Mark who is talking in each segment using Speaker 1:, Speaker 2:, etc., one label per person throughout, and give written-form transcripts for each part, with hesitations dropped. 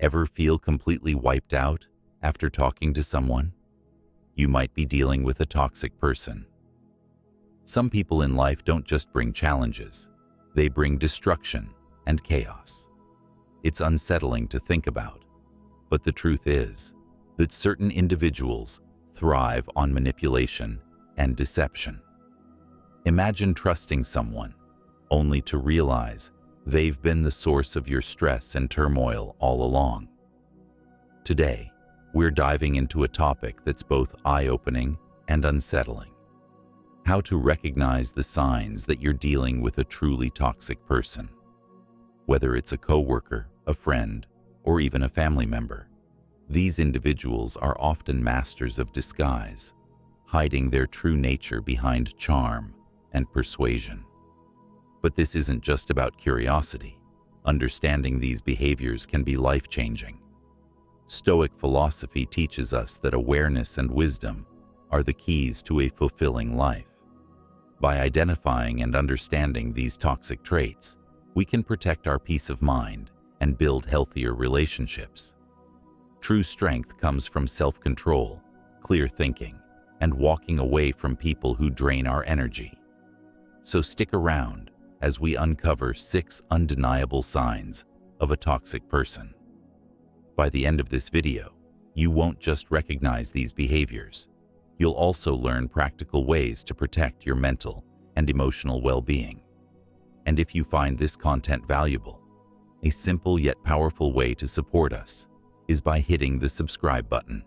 Speaker 1: Ever feel completely wiped out after talking to someone? You might be dealing with a toxic person. Some people in life don't just bring challenges, they bring destruction and chaos. It's unsettling to think about, but the truth is that certain individuals thrive on manipulation and deception. Imagine trusting someone only to realize they've been the source of your stress and turmoil all along. Today, we're diving into a topic that's both eye-opening and unsettling: how to recognize the signs that you're dealing with a truly toxic person. Whether it's a coworker, a friend, or even a family member, these individuals are often masters of disguise, hiding their true nature behind charm and persuasion. But this isn't just about curiosity. Understanding these behaviors can be life-changing. Stoic philosophy teaches us that awareness and wisdom are the keys to a fulfilling life. By identifying and understanding these toxic traits, we can protect our peace of mind and build healthier relationships. True strength comes from self-control, clear thinking, and walking away from people who drain our energy. So stick around as we uncover 6 undeniable signs of a toxic person. By the end of this video, you won't just recognize these behaviors. You'll also learn practical ways to protect your mental and emotional well-being. And if you find this content valuable, a simple yet powerful way to support us is by hitting the subscribe button.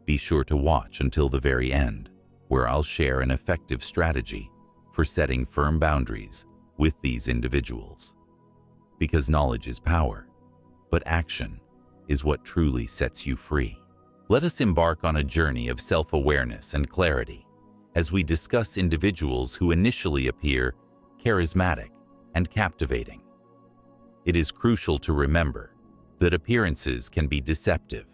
Speaker 1: Be sure to watch until the very end, where I'll share an effective strategy for setting firm boundaries with these individuals. Because knowledge is power, but action is what truly sets you free. Let us embark on a journey of self-awareness and clarity as we discuss individuals who initially appear charismatic and captivating. It is crucial to remember that appearances can be deceptive.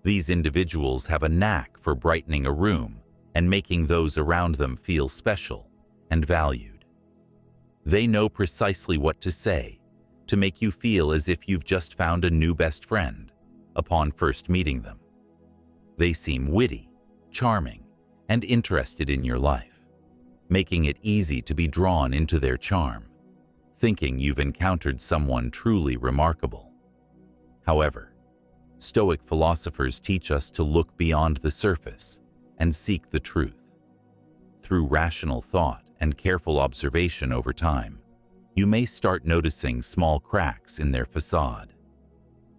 Speaker 1: These individuals have a knack for brightening a room and making those around them feel special and valued. They know precisely what to say to make you feel as if you've just found a new best friend upon first meeting them. They seem witty, charming, and interested in your life, making it easy to be drawn into their charm, thinking you've encountered someone truly remarkable. However, Stoic philosophers teach us to look beyond the surface and seek the truth. Through rational thought and careful observation over time, you may start noticing small cracks in their facade.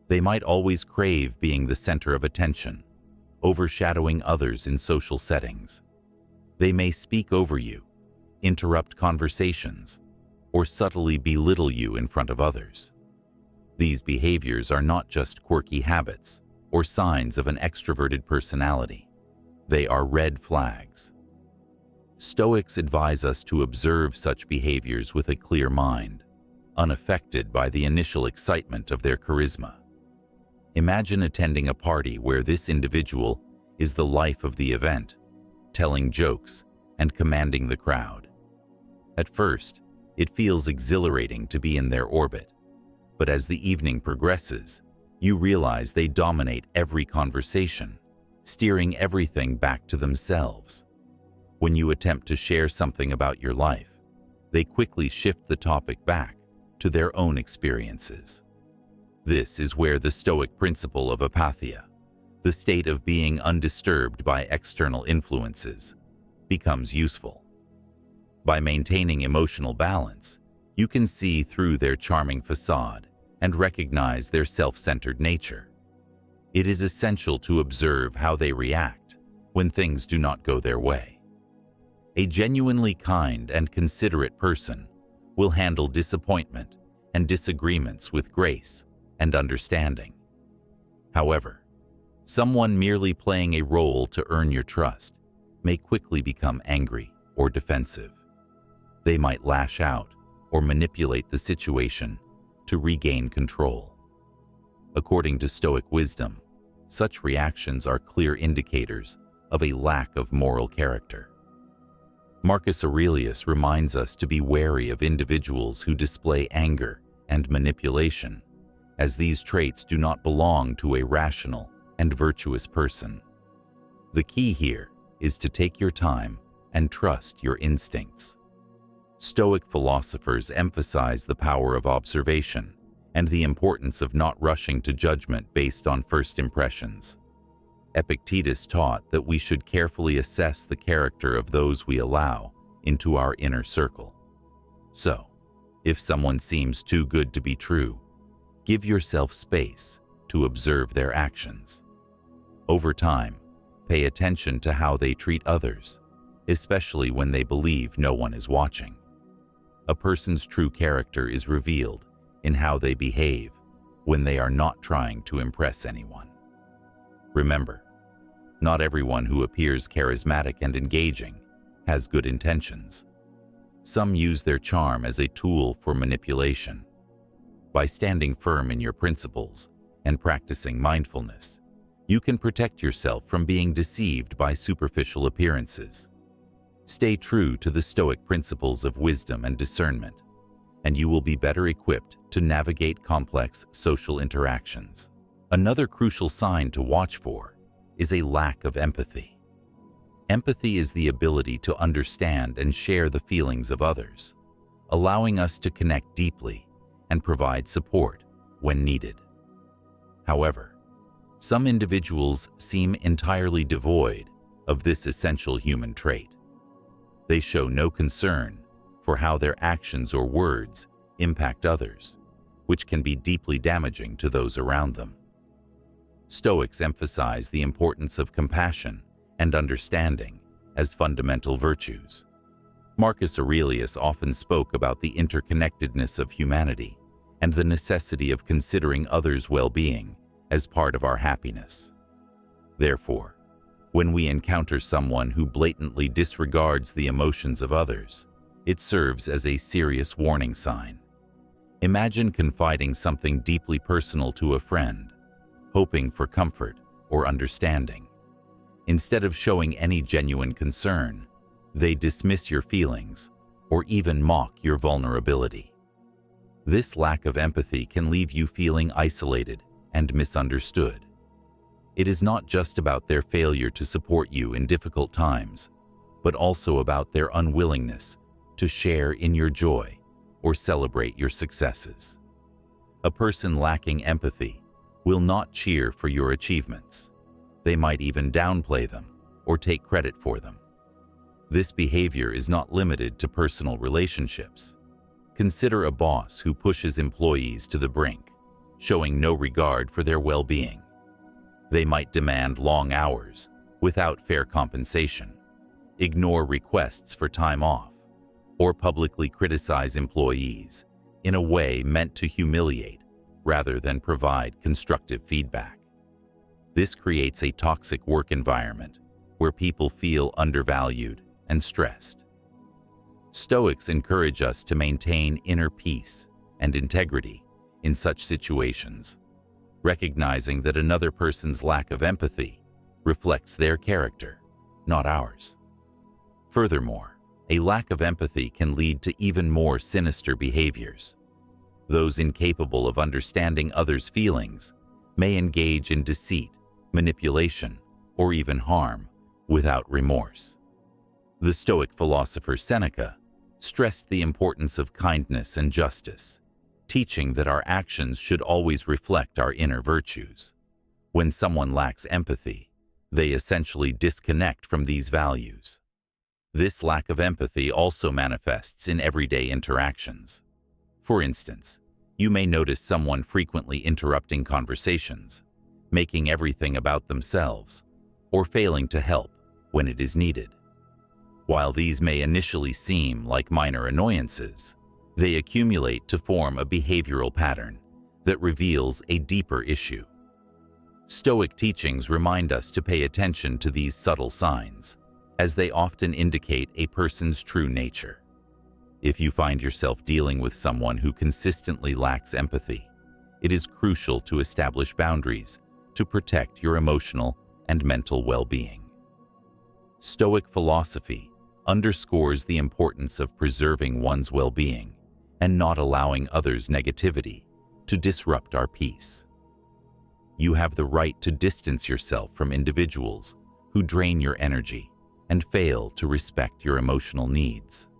Speaker 1: They might always crave being the center of attention, overshadowing others in social settings. They may speak over you, interrupt conversations, or subtly belittle you in front of others. These behaviors are not just quirky habits or signs of an extroverted personality. They are red flags. Stoics advise us to observe such behaviors with a clear mind, unaffected by the initial excitement of their charisma. Imagine attending a party where this individual is the life of the event, telling jokes and commanding the crowd. At first, it feels exhilarating to be in their orbit, but as the evening progresses, you realize they dominate every conversation, steering everything back to themselves. When you attempt to share something about your life, they quickly shift the topic back to their own experiences. This is where the Stoic principle of apatheia, the state of being undisturbed by external influences, becomes useful. By maintaining emotional balance, you can see through their charming facade and recognize their self-centered nature. It is essential to observe how they react when things do not go their way. A genuinely kind and considerate person will handle disappointment and disagreements with grace and understanding. However, someone merely playing a role to earn your trust may quickly become angry or defensive. They might lash out or manipulate the situation to regain control. According to Stoic wisdom, such reactions are clear indicators of a lack of moral character. Marcus Aurelius reminds us to be wary of individuals who display anger and manipulation, as these traits do not belong to a rational and virtuous person. The key here is to take your time and trust your instincts. Stoic philosophers emphasize the power of observation and the importance of not rushing to judgment based on first impressions. Epictetus taught that we should carefully assess the character of those we allow into our inner circle. So, if someone seems too good to be true, give yourself space to observe their actions. Over time, pay attention to how they treat others, especially when they believe no one is watching. A person's true character is revealed in how they behave when they are not trying to impress anyone. Remember, not everyone who appears charismatic and engaging has good intentions. Some use their charm as a tool for manipulation. By standing firm in your principles and practicing mindfulness, you can protect yourself from being deceived by superficial appearances. Stay true to the Stoic principles of wisdom and discernment, and you will be better equipped to navigate complex social interactions. Another crucial sign to watch for is a lack of empathy. Empathy is the ability to understand and share the feelings of others, allowing us to connect deeply and provide support when needed. However, some individuals seem entirely devoid of this essential human trait. They show no concern for how their actions or words impact others, which can be deeply damaging to those around them. Stoics emphasize the importance of compassion and understanding as fundamental virtues. Marcus Aurelius often spoke about the interconnectedness of humanity and the necessity of considering others' well-being as part of our happiness. Therefore, when we encounter someone who blatantly disregards the emotions of others, it serves as a serious warning sign. Imagine confiding something deeply personal to a friend, hoping for comfort or understanding. Instead of showing any genuine concern, they dismiss your feelings or even mock your vulnerability. This lack of empathy can leave you feeling isolated and misunderstood. It is not just about their failure to support you in difficult times, but also about their unwillingness to share in your joy or celebrate your successes. A person lacking empathy will not cheer for your achievements. They might even downplay them or take credit for them. This behavior is not limited to personal relationships. Consider a boss who pushes employees to the brink, showing no regard for their well-being. They might demand long hours without fair compensation, ignore requests for time off, or publicly criticize employees in a way meant to humiliate rather than provide constructive feedback. This creates a toxic work environment where people feel undervalued and stressed. Stoics encourage us to maintain inner peace and integrity in such situations, recognizing that another person's lack of empathy reflects their character, not ours. Furthermore, a lack of empathy can lead to even more sinister behaviors. Those incapable of understanding others' feelings may engage in deceit, manipulation, or even harm without remorse. The Stoic philosopher Seneca stressed the importance of kindness and justice, teaching that our actions should always reflect our inner virtues. When someone lacks empathy, they essentially disconnect from these values. This lack of empathy also manifests in everyday interactions. For instance, you may notice someone frequently interrupting conversations, making everything about themselves, or failing to help when it is needed. While these may initially seem like minor annoyances, they accumulate to form a behavioral pattern that reveals a deeper issue. Stoic teachings remind us to pay attention to these subtle signs, as they often indicate a person's true nature. If you find yourself dealing with someone who consistently lacks empathy, it is crucial to establish boundaries to protect your emotional and mental well-being. Stoic philosophy underscores the importance of preserving one's well-being and not allowing others' negativity to disrupt our peace. You have the right to distance yourself from individuals who drain your energy and fail to respect your emotional needs.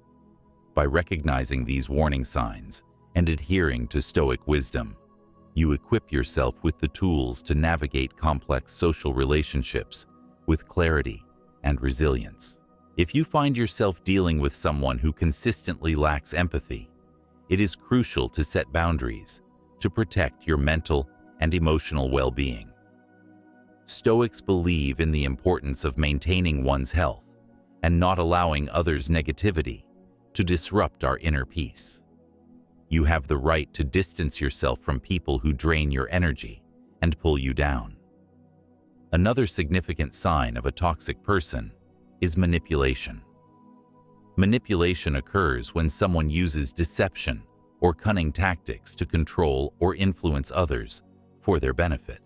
Speaker 1: By recognizing these warning signs and adhering to Stoic wisdom, you equip yourself with the tools to navigate complex social relationships with clarity and resilience. If you find yourself dealing with someone who consistently lacks empathy, it is crucial to set boundaries to protect your mental and emotional well-being. Stoics believe in the importance of maintaining one's health and not allowing others' negativity to disrupt our inner peace. You have the right to distance yourself from people who drain your energy and pull you down. Another significant sign of a toxic person is manipulation. Manipulation occurs when someone uses deception or cunning tactics to control or influence others for their benefit.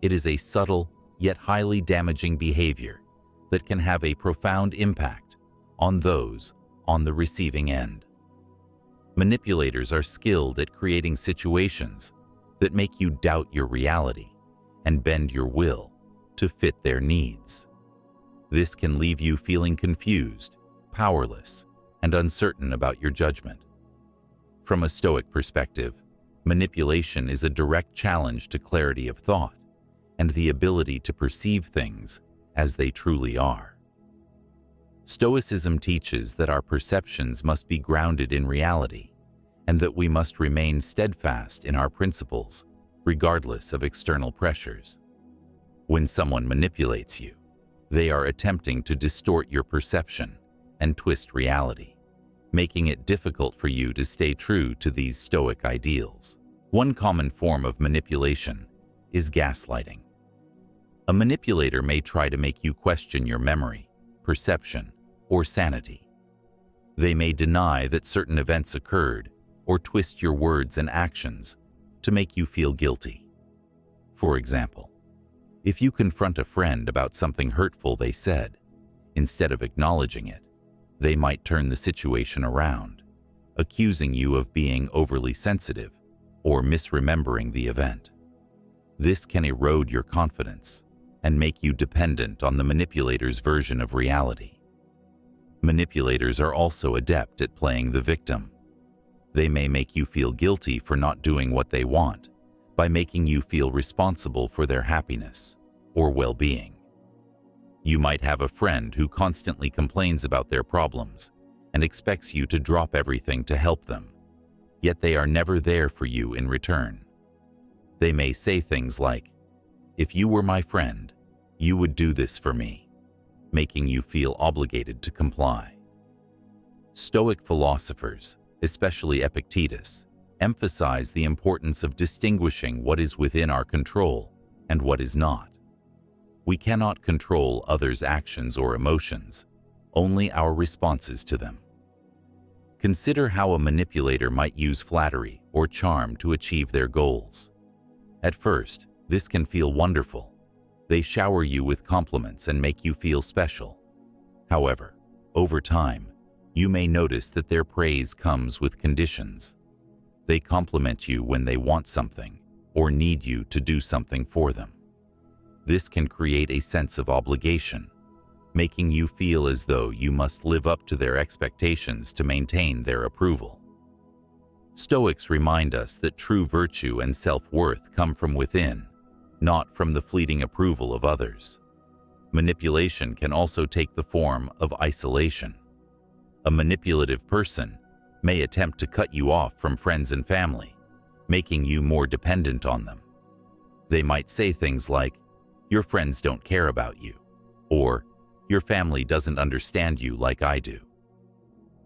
Speaker 1: It is a subtle yet highly damaging behavior that can have a profound impact on those on the receiving end. Manipulators are skilled at creating situations that make you doubt your reality and bend your will to fit their needs. This can leave you feeling confused, powerless, and uncertain about your judgment. From a Stoic perspective, manipulation is a direct challenge to clarity of thought and the ability to perceive things as they truly are. Stoicism teaches that our perceptions must be grounded in reality and that we must remain steadfast in our principles, regardless of external pressures. When someone manipulates you, they are attempting to distort your perception and twist reality, making it difficult for you to stay true to these Stoic ideals. One common form of manipulation is gaslighting. A manipulator may try to make you question your memory, perception, or sanity. They may deny that certain events occurred or twist your words and actions to make you feel guilty. For example, if you confront a friend about something hurtful they said, instead of acknowledging it, they might turn the situation around, accusing you of being overly sensitive or misremembering the event. This can erode your confidence and make you dependent on the manipulator's version of reality. Manipulators are also adept at playing the victim. They may make you feel guilty for not doing what they want by making you feel responsible for their happiness or well-being. You might have a friend who constantly complains about their problems and expects you to drop everything to help them, yet they are never there for you in return. They may say things like, "If you were my friend, you would do this for me," making you feel obligated to comply. Stoic philosophers, especially Epictetus, emphasize the importance of distinguishing what is within our control and what is not. We cannot control others' actions or emotions, only our responses to them. Consider how a manipulator might use flattery or charm to achieve their goals. At first, this can feel wonderful. They shower you with compliments and make you feel special. However, over time, you may notice that their praise comes with conditions. They compliment you when they want something or need you to do something for them. This can create a sense of obligation, making you feel as though you must live up to their expectations to maintain their approval. Stoics remind us that true virtue and self-worth come from within, not from the fleeting approval of others. Manipulation can also take the form of isolation. A manipulative person may attempt to cut you off from friends and family, making you more dependent on them. They might say things like, "Your friends don't care about you," or "Your family doesn't understand you like I do."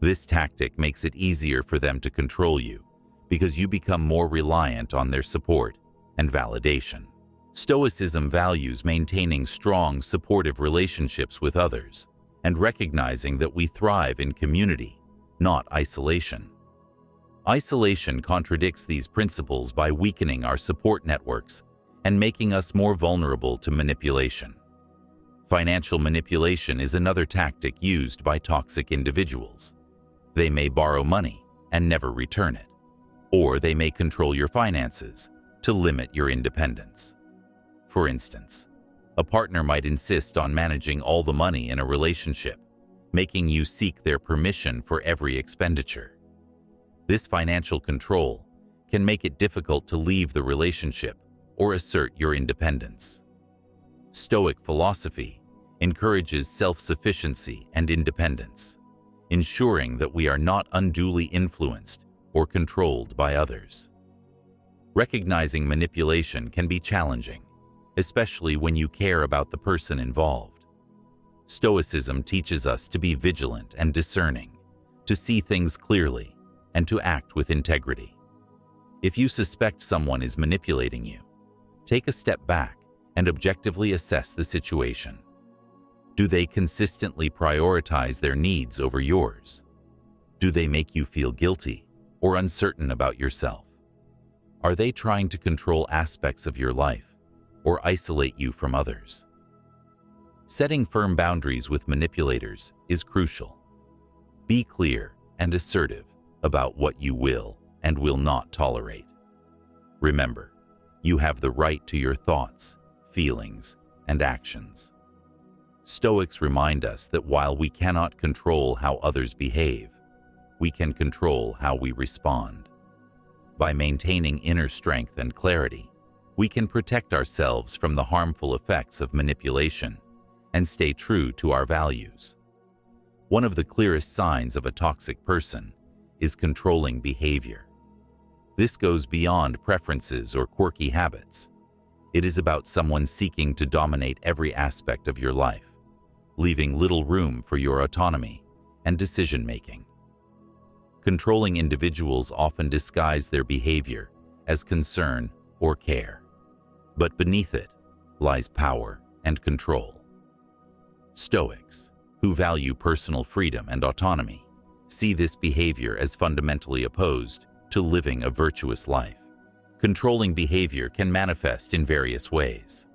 Speaker 1: This tactic makes it easier for them to control you because you become more reliant on their support and validation. Stoicism values maintaining strong, supportive relationships with others and recognizing that we thrive in community, not isolation. Isolation contradicts these principles by weakening our support networks and making us more vulnerable to manipulation. Financial manipulation is another tactic used by toxic individuals. They may borrow money and never return it, Or they may control your finances to limit your independence. For instance, a partner might insist on managing all the money in a relationship, making you seek their permission for every expenditure. This financial control can make it difficult to leave the relationship or assert your independence. Stoic philosophy encourages self-sufficiency and independence, ensuring that we are not unduly influenced or controlled by others. Recognizing manipulation can be challenging, especially when you care about the person involved. Stoicism teaches us to be vigilant and discerning, to see things clearly, and to act with integrity. If you suspect someone is manipulating you, take a step back and objectively assess the situation. Do they consistently prioritize their needs over yours? Do they make you feel guilty or uncertain about yourself? Are they trying to control aspects of your life or isolate you from others? Setting firm boundaries with manipulators is crucial. Be clear and assertive about what you will and will not tolerate. Remember, you have the right to your thoughts, feelings, and actions. Stoics remind us that while we cannot control how others behave, we can control how we respond. By maintaining inner strength and clarity, we can protect ourselves from the harmful effects of manipulation and stay true to our values. One of the clearest signs of a toxic person is controlling behavior. This goes beyond preferences or quirky habits. It is about someone seeking to dominate every aspect of your life, leaving little room for your autonomy and decision-making. Controlling individuals often disguise their behavior as concern or care, but beneath it lies power and control. Stoics, who value personal freedom and autonomy, see this behavior as fundamentally opposed to living a virtuous life. Controlling behavior can manifest in various ways.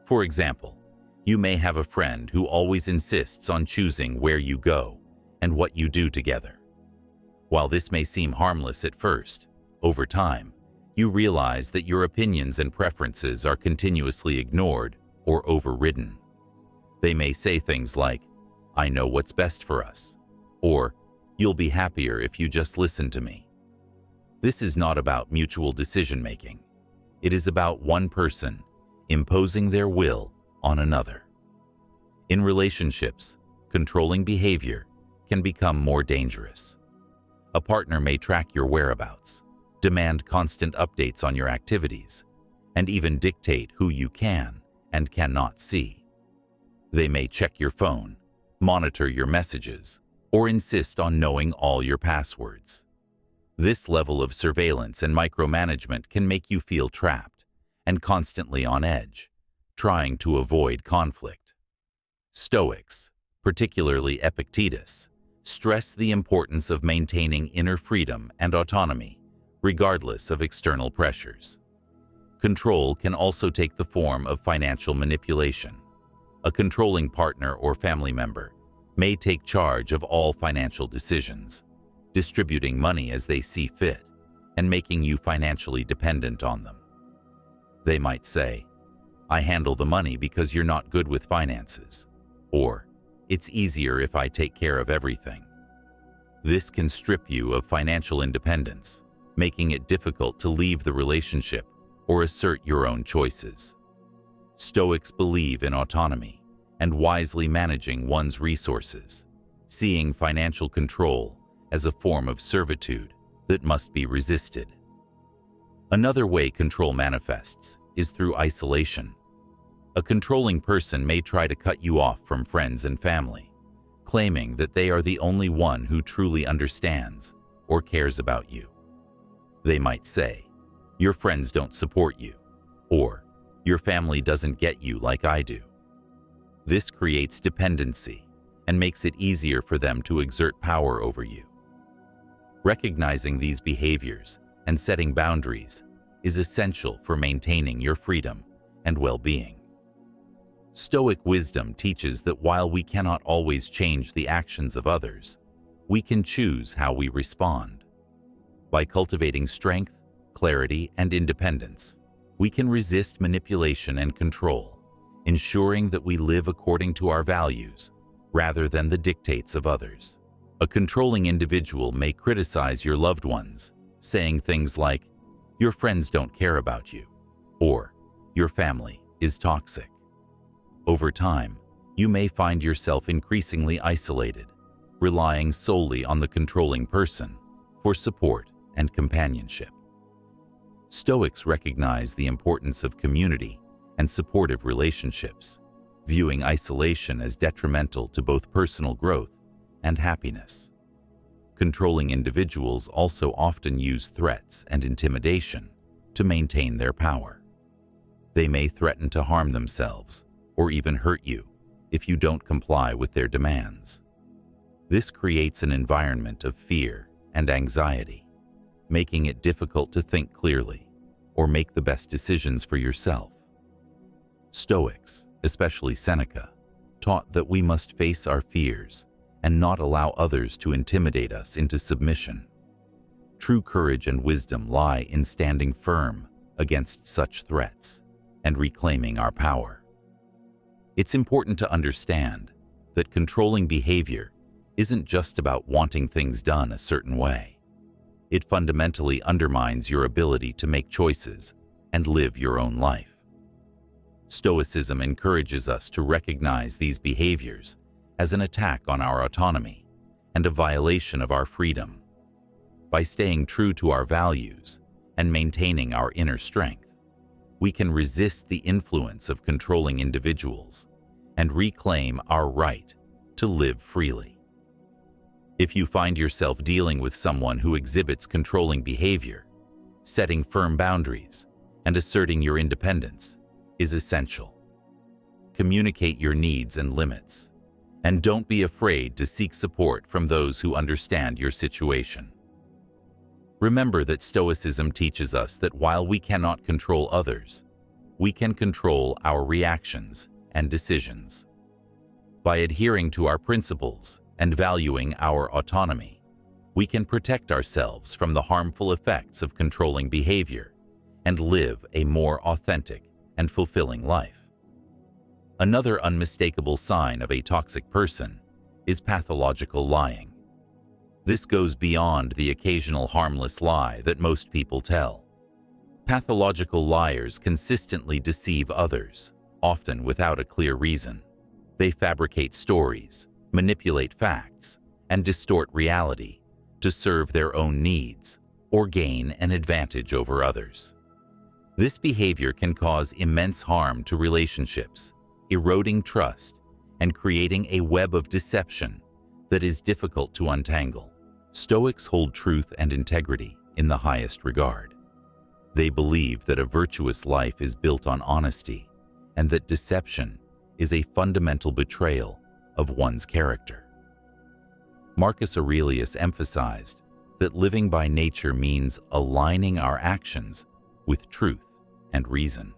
Speaker 1: For example, you may have a friend who always insists on choosing where you go and what you do together. While this may seem harmless at first, over time, you realize that your opinions and preferences are continuously ignored or overridden. They may say things like, "I know what's best for us," or "You'll be happier if you just listen to me." This is not about mutual decision-making. It is about one person imposing their will on another. In relationships, controlling behavior can become more dangerous. A partner may track your whereabouts, demand constant updates on your activities, and even dictate who you can and cannot see. They may check your phone, monitor your messages, or insist on knowing all your passwords. This level of surveillance and micromanagement can make you feel trapped and constantly on edge, trying to avoid conflict. Stoics, particularly Epictetus, stress the importance of maintaining inner freedom and autonomy, regardless of external pressures. Control can also take the form of financial manipulation. A controlling partner or family member may take charge of all financial decisions, distributing money as they see fit and making you financially dependent on them. They might say, "I handle the money because you're not good with finances," or "It's easier if I take care of everything." This can strip you of financial independence, making it difficult to leave the relationship or assert your own choices. Stoics believe in autonomy and wisely managing one's resources, seeing financial control as a form of servitude that must be resisted. Another way control manifests is through isolation. A controlling person may try to cut you off from friends and family, claiming that they are the only one who truly understands or cares about you. They might say, "Your friends don't support you," or "Your family doesn't get you like I do." This creates dependency and makes it easier for them to exert power over you. Recognizing these behaviors and setting boundaries is essential for maintaining your freedom and well-being. Stoic wisdom teaches that while we cannot always change the actions of others, we can choose how we respond. By cultivating strength, clarity, and independence, we can resist manipulation and control, ensuring that we live according to our values rather than the dictates of others. A controlling individual may criticize your loved ones, saying things like, "Your friends don't care about you," or "Your family is toxic." Over time, you may find yourself increasingly isolated, relying solely on the controlling person for support and companionship. Stoics recognize the importance of community and supportive relationships, viewing isolation as detrimental to both personal growth and happiness. Controlling individuals also often use threats and intimidation to maintain their power. They may threaten to harm themselves or even hurt you if you don't comply with their demands. This creates an environment of fear and anxiety, making it difficult to think clearly or make the best decisions for yourself. Stoics, especially Seneca, taught that we must face our fears and not allow others to intimidate us into submission. True courage and wisdom lie in standing firm against such threats and reclaiming our power. It's important to understand that controlling behavior isn't just about wanting things done a certain way. It fundamentally undermines your ability to make choices and live your own life. Stoicism encourages us to recognize these behaviors as an attack on our autonomy and a violation of our freedom. By staying true to our values and maintaining our inner strength, we can resist the influence of controlling individuals and reclaim our right to live freely. If you find yourself dealing with someone who exhibits controlling behavior, setting firm boundaries and asserting your independence is essential. Communicate your needs and limits, and don't be afraid to seek support from those who understand your situation. Remember that Stoicism teaches us that while we cannot control others, we can control our reactions and decisions. By adhering to our principles and valuing our autonomy, we can protect ourselves from the harmful effects of controlling behavior and live a more authentic and fulfilling life. Another unmistakable sign of a toxic person is pathological lying. This goes beyond the occasional harmless lie that most people tell. Pathological liars consistently deceive others, often without a clear reason. They fabricate stories, manipulate facts, and distort reality to serve their own needs or gain an advantage over others. This behavior can cause immense harm to relationships, eroding trust and creating a web of deception that is difficult to untangle. Stoics hold truth and integrity in the highest regard. They believe that a virtuous life is built on honesty and that deception is a fundamental betrayal of one's character. Marcus Aurelius emphasized that living by nature means aligning our actions with truth and reason.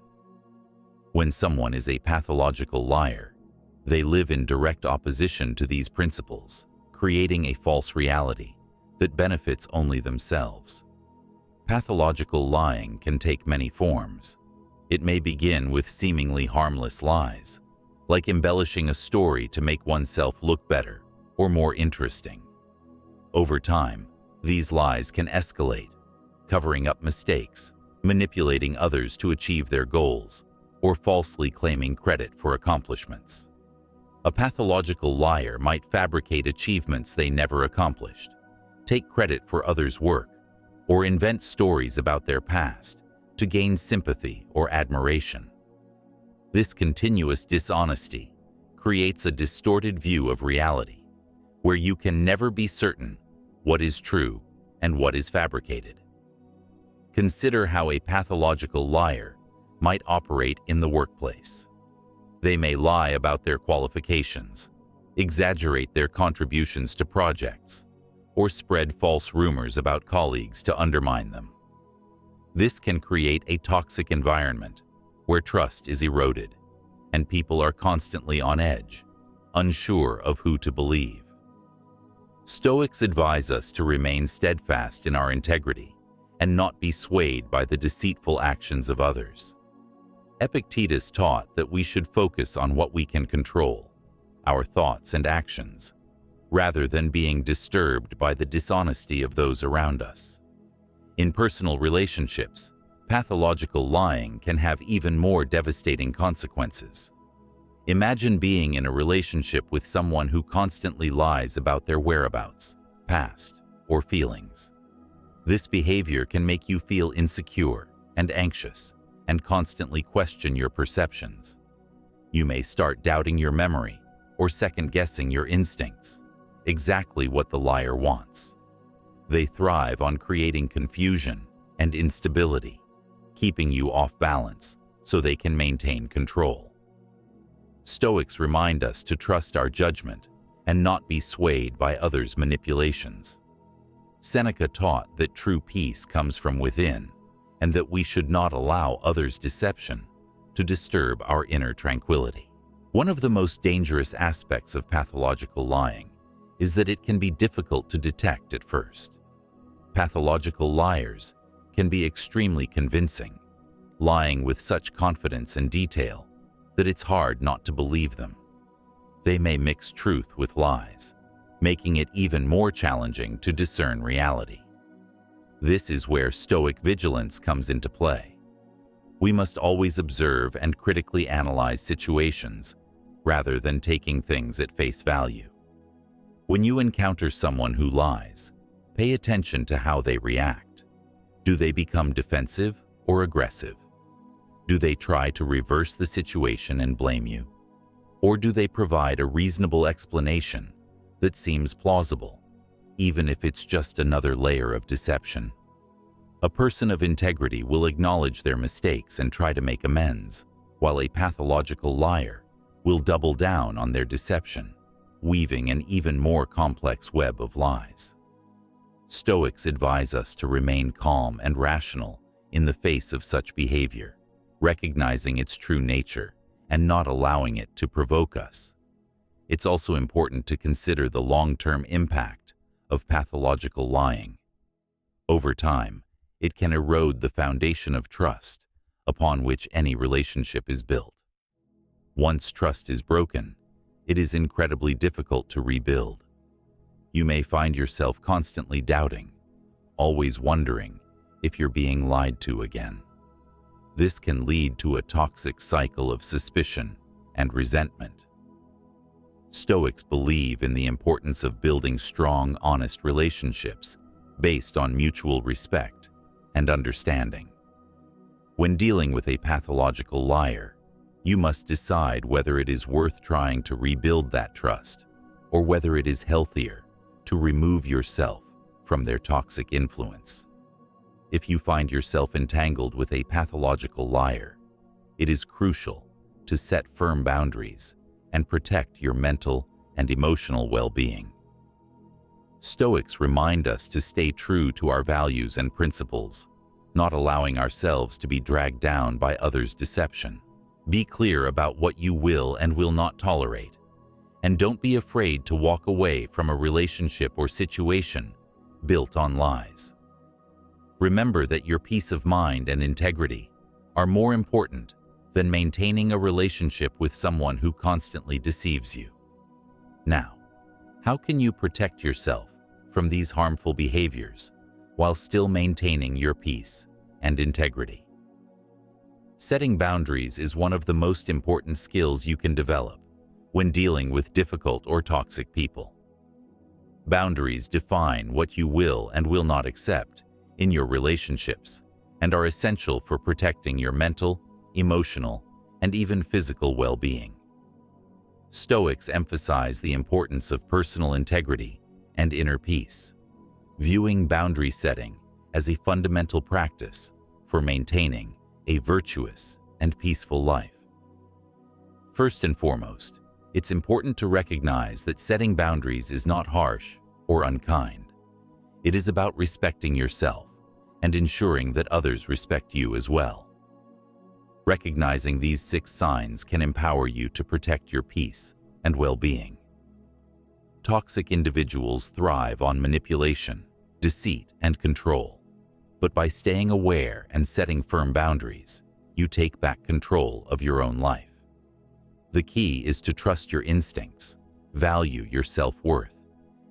Speaker 1: When someone is a pathological liar, they live in direct opposition to these principles, creating a false reality that benefits only themselves. Pathological lying can take many forms. It may begin with seemingly harmless lies, like embellishing a story to make oneself look better or more interesting. Over time, these lies can escalate, covering up mistakes, manipulating others to achieve their goals, or falsely claiming credit for accomplishments. A pathological liar might fabricate achievements they never accomplished, take credit for others' work, or invent stories about their past to gain sympathy or admiration. This continuous dishonesty creates a distorted view of reality, where you can never be certain what is true and what is fabricated. Consider how a pathological liar might operate in the workplace. They may lie about their qualifications, exaggerate their contributions to projects, or spread false rumors about colleagues to undermine them. This can create a toxic environment where trust is eroded and people are constantly on edge, unsure of who to believe. Stoics advise us to remain steadfast in our integrity and not be swayed by the deceitful actions of others. Epictetus taught that we should focus on what we can control, our thoughts and actions, rather than being disturbed by the dishonesty of those around us. In personal relationships, pathological lying can have even more devastating consequences. Imagine being in a relationship with someone who constantly lies about their whereabouts, past, or feelings. This behavior can make you feel insecure and anxious and constantly question your perceptions. You may start doubting your memory or second-guessing your instincts, exactly what the liar wants. They thrive on creating confusion and instability, keeping you off balance so they can maintain control. Stoics remind us to trust our judgment and not be swayed by others' manipulations. Seneca taught that true peace comes from within and that we should not allow others' deception to disturb our inner tranquility. One of the most dangerous aspects of pathological lying is that it can be difficult to detect at first. Pathological liars can be extremely convincing, lying with such confidence and detail that it's hard not to believe them. They may mix truth with lies, making it even more challenging to discern reality. This is where Stoic vigilance comes into play. We must always observe and critically analyze situations rather than taking things at face value. When you encounter someone who lies, pay attention to how they react. Do they become defensive or aggressive? Do they try to reverse the situation and blame you? Or do they provide a reasonable explanation that seems plausible, even if it's just another layer of deception? A person of integrity will acknowledge their mistakes and try to make amends, while a pathological liar will double down on their deception, weaving an even more complex web of lies. Stoics advise us to remain calm and rational in the face of such behavior, recognizing its true nature and not allowing it to provoke us. It's also important to consider the long-term impact of pathological lying. Over time, it can erode the foundation of trust upon which any relationship is built. Once trust is broken, it is incredibly difficult to rebuild. You may find yourself constantly doubting, always wondering if you're being lied to again. This can lead to a toxic cycle of suspicion and resentment. Stoics believe in the importance of building strong, honest relationships based on mutual respect and understanding. When dealing with a pathological liar, you must decide whether it is worth trying to rebuild that trust or whether it is healthier to remove yourself from their toxic influence. If you find yourself entangled with a pathological liar, it is crucial to set firm boundaries and protect your mental and emotional well-being. Stoics remind us to stay true to our values and principles, not allowing ourselves to be dragged down by others' deception. Be clear about what you will and will not tolerate, and don't be afraid to walk away from a relationship or situation built on lies. Remember that your peace of mind and integrity are more important than maintaining a relationship with someone who constantly deceives you. Now, how can you protect yourself from these harmful behaviors while still maintaining your peace and integrity? Setting boundaries is one of the most important skills you can develop when dealing with difficult or toxic people. Boundaries define what you will and will not accept in your relationships and are essential for protecting your mental, emotional, and even physical well-being. Stoics emphasize the importance of personal integrity and inner peace, viewing boundary setting as a fundamental practice for maintaining a virtuous and peaceful life. First and foremost, it's important to recognize that setting boundaries is not harsh or unkind. It is about respecting yourself and ensuring that others respect you as well. Recognizing these 6 signs can empower you to protect your peace and well-being. Toxic individuals thrive on manipulation, deceit, and control. But by staying aware and setting firm boundaries, you take back control of your own life. The key is to trust your instincts, value your self-worth,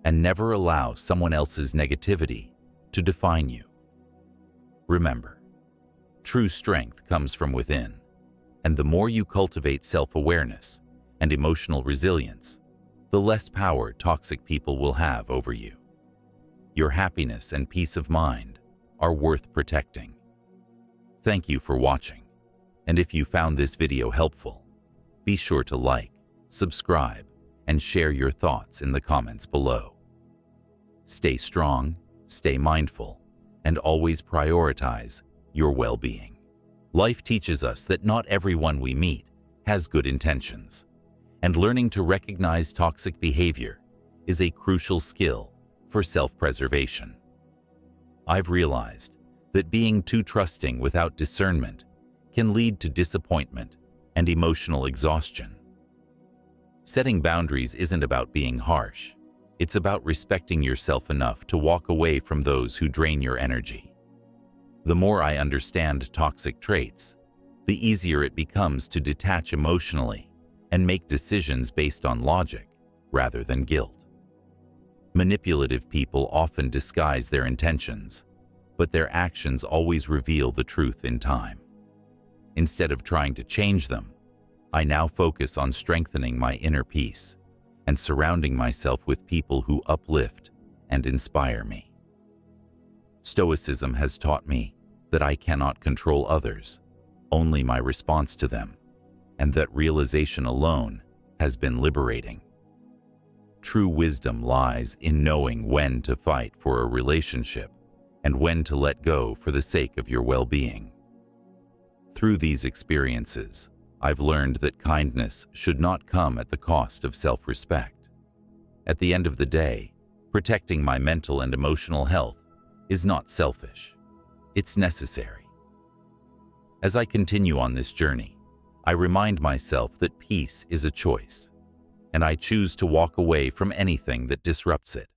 Speaker 1: and never allow someone else's negativity to define you. Remember, true strength comes from within, and the more you cultivate self-awareness and emotional resilience, the less power toxic people will have over you. Your happiness and peace of mind are worth protecting. Thank you for watching, and if you found this video helpful, be sure to like, subscribe, and share your thoughts in the comments below. Stay strong, stay mindful, and always prioritize your well-being. Life teaches us that not everyone we meet has good intentions, and learning to recognize toxic behavior is a crucial skill for self-preservation. I've realized that being too trusting without discernment can lead to disappointment and emotional exhaustion. Setting boundaries isn't about being harsh. It's about respecting yourself enough to walk away from those who drain your energy. The more I understand toxic traits, the easier it becomes to detach emotionally and make decisions based on logic rather than guilt. Manipulative people often disguise their intentions, but their actions always reveal the truth in time. Instead of trying to change them, I now focus on strengthening my inner peace and surrounding myself with people who uplift and inspire me. Stoicism has taught me that I cannot control others, only my response to them, and that realization alone has been liberating. True wisdom lies in knowing when to fight for a relationship and when to let go for the sake of your well-being. Through these experiences, I've learned that kindness should not come at the cost of self-respect. At the end of the day, protecting my mental and emotional health is not selfish. It's necessary. As I continue on this journey, I remind myself that peace is a choice, and I choose to walk away from anything that disrupts it.